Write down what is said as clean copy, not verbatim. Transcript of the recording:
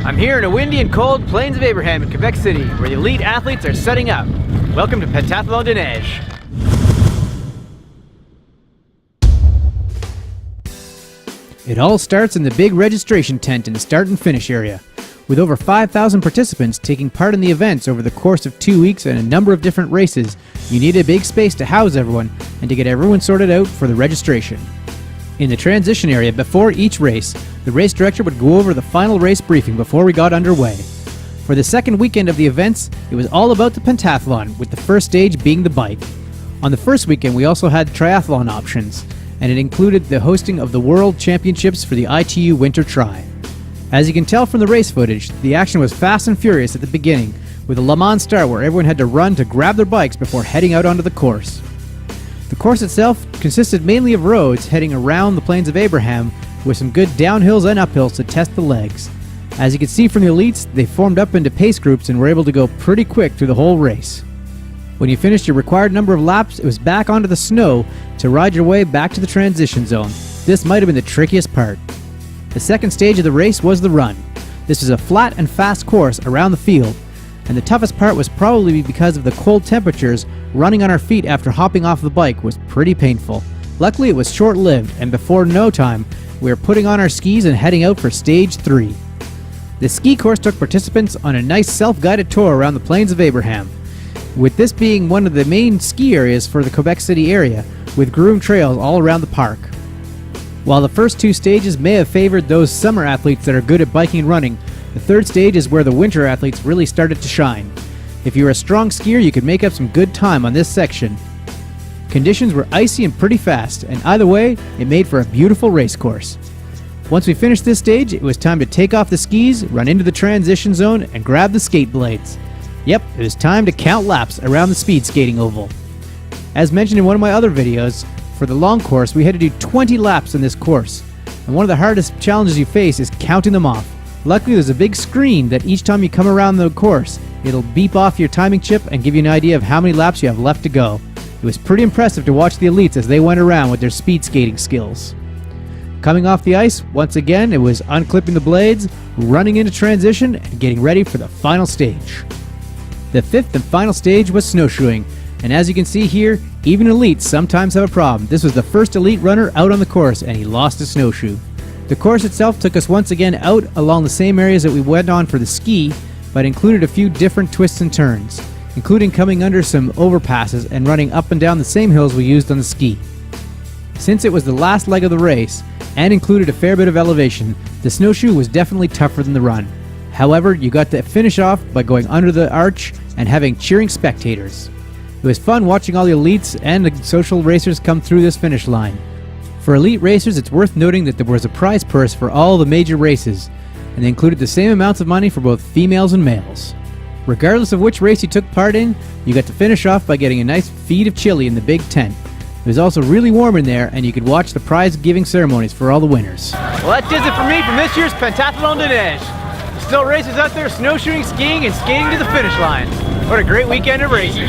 I'm here in a windy and cold Plains of Abraham in Quebec City, where the elite athletes are setting up. Welcome to Pentathlon de Neiges. It all starts in the big registration tent in the start and finish area. With over 5,000 participants taking part in the events over the course of 2 weeks and a number of different races, you need a big space to house everyone and to get everyone sorted out for the registration. In the transition area before each race, the race director would go over the final race briefing before we got underway. For the second weekend of the events, it was all about the pentathlon, with the first stage being the bike. On the first weekend, we also had triathlon options, and it included the hosting of the World Championships for the ITU Winter Tri. As you can tell from the race footage, the action was fast and furious at the beginning, with a Le Mans start where everyone had to run to grab their bikes before heading out onto the course. The course itself consisted mainly of roads heading around the Plains of Abraham, with some good downhills and uphills to test the legs. As you can see from the elites, they formed up into pace groups and were able to go pretty quick through the whole race. When you finished your required number of laps, it was back onto the snow to ride your way back to the transition zone. This might have been the trickiest part. The second stage of the race was the run. This was a flat and fast course around the field, and the toughest part was probably because of the cold temperatures. Running on our feet after hopping off the bike was pretty painful. Luckily it was short-lived, and before no time, we were putting on our skis and heading out for stage 3. The ski course took participants on a nice self-guided tour around the Plains of Abraham, with this being one of the main ski areas for the Quebec City area, with groomed trails all around the park. While the first 2 stages may have favored those summer athletes that are good at biking and running, the third stage is where the winter athletes really started to shine. If you were a strong skier, you could make up some good time on this section. Conditions were icy and pretty fast, and either way, it made for a beautiful race course. Once we finished this stage, it was time to take off the skis, run into the transition zone, and grab the skate blades. Yep, it was time to count laps around the speed skating oval. As mentioned in one of my other videos, for the long course, we had to do 20 laps in this course, and one of the hardest challenges you face is counting them off. Luckily, there's a big screen that each time you come around the course, it'll beep off your timing chip and give you an idea of how many laps you have left to go. It was pretty impressive to watch the elites as they went around with their speed skating skills. Coming off the ice, once again, it was unclipping the blades, running into transition, and getting ready for the final stage. The fifth and final stage was snowshoeing, and as you can see here, even elites sometimes have a problem. This was the first elite runner out on the course, and he lost his snowshoe. The course itself took us once again out along the same areas that we went on for the ski, but included a few different twists and turns, including coming under some overpasses and running up and down the same hills we used on the ski. Since it was the last leg of the race, and included a fair bit of elevation, the snowshoe was definitely tougher than the run. However, you got to finish off by going under the arch and having cheering spectators. It was fun watching all the elites and the social racers come through this finish line. For elite racers, it's worth noting that there was a prize purse for all the major races, and they included the same amounts of money for both females and males. Regardless of which race you took part in, you got to finish off by getting a nice feed of chili in the big tent. It was also really warm in there, and you could watch the prize-giving ceremonies for all the winners. Well, that does it for me from this year's Pentathlon de Neiges. There's still racers out there snowshoeing, skiing, and skating to the finish line. What a great weekend of racing.